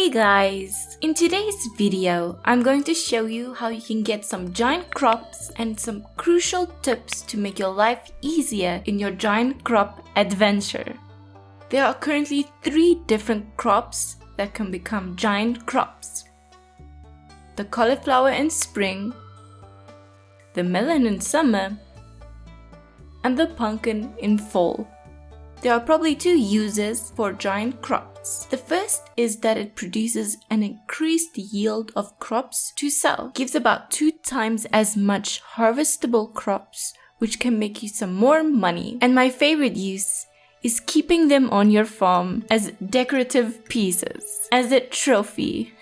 Hey guys! In today's video, I'm going to show you how you can get some giant crops and some crucial tips to make your life easier in your giant crop adventure. There are currently 3 different crops that can become giant crops. The cauliflower in spring, the melon in summer, and the pumpkin in fall. There are probably 2 uses for giant crops. The first is that it produces an increased yield of crops to sell. It gives about 2 times as much harvestable crops, which can make you some more money. And my favorite use is keeping them on your farm as decorative pieces, as a trophy.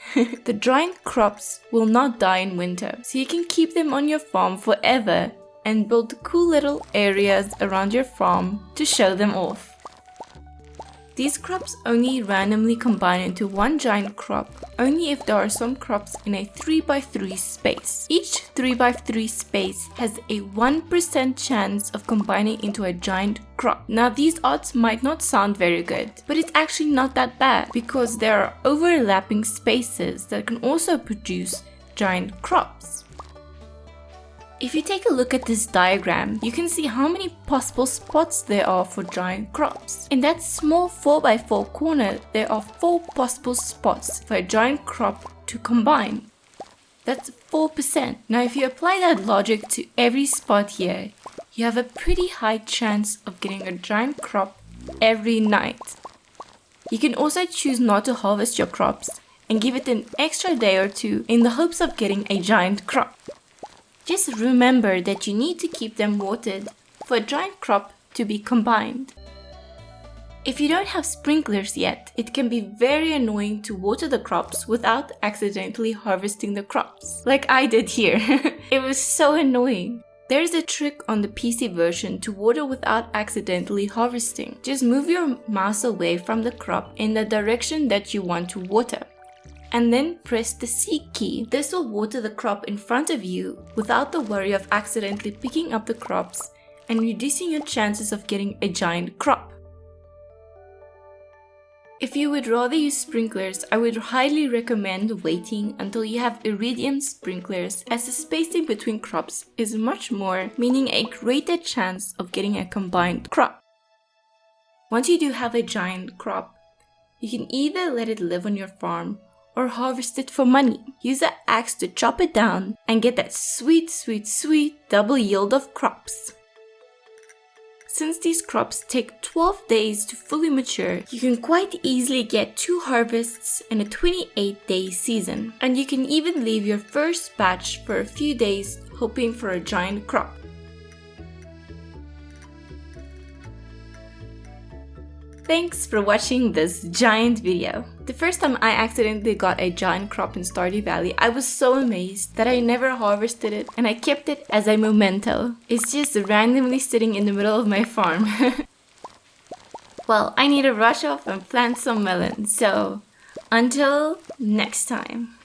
The giant crops will not die in winter, so you can keep them on your farm forever and build cool little areas around your farm to show them off. These crops only randomly combine into one giant crop only if there are some crops in a 3x3 space. Each 3x3 space has a 1% chance of combining into a giant crop. Now these odds might not sound very good, but it's actually not that bad because there are overlapping spaces that can also produce giant crops. If you take a look at this diagram, you can see how many possible spots there are for giant crops. In that small 4x4 corner, there are 4 possible spots for a giant crop to combine. That's 4%. Now if you apply that logic to every spot here, you have a pretty high chance of getting a giant crop every night. You can also choose not to harvest your crops and give it an extra day or 2 in the hopes of getting a giant crop. Just remember that you need to keep them watered for a giant crop to be combined. If you don't have sprinklers yet, it can be very annoying to water the crops without accidentally harvesting the crops, like I did here. It was so annoying. There is a trick on the PC version to water without accidentally harvesting. Just move your mouse away from the crop in the direction that you want to water, and then press the C key. This will water the crop in front of you without the worry of accidentally picking up the crops and reducing your chances of getting a giant crop. If you would rather use sprinklers, I would highly recommend waiting until you have iridium sprinklers, as the spacing between crops is much more, meaning a greater chance of getting a combined crop. Once you do have a giant crop, you can either let it live on your farm or harvest it for money. Use an axe to chop it down and get that sweet double yield of crops. Since these crops take 12 days to fully mature, you can quite easily get 2 harvests in a 28-day season. And you can even leave your first batch for a few days hoping for a giant crop. Thanks for watching this giant video. The first time I accidentally got a giant crop in Stardew Valley, I was so amazed that I never harvested it and I kept it as a memento. It's just randomly sitting in the middle of my farm. Well, I need to rush off and plant some melons, so until next time.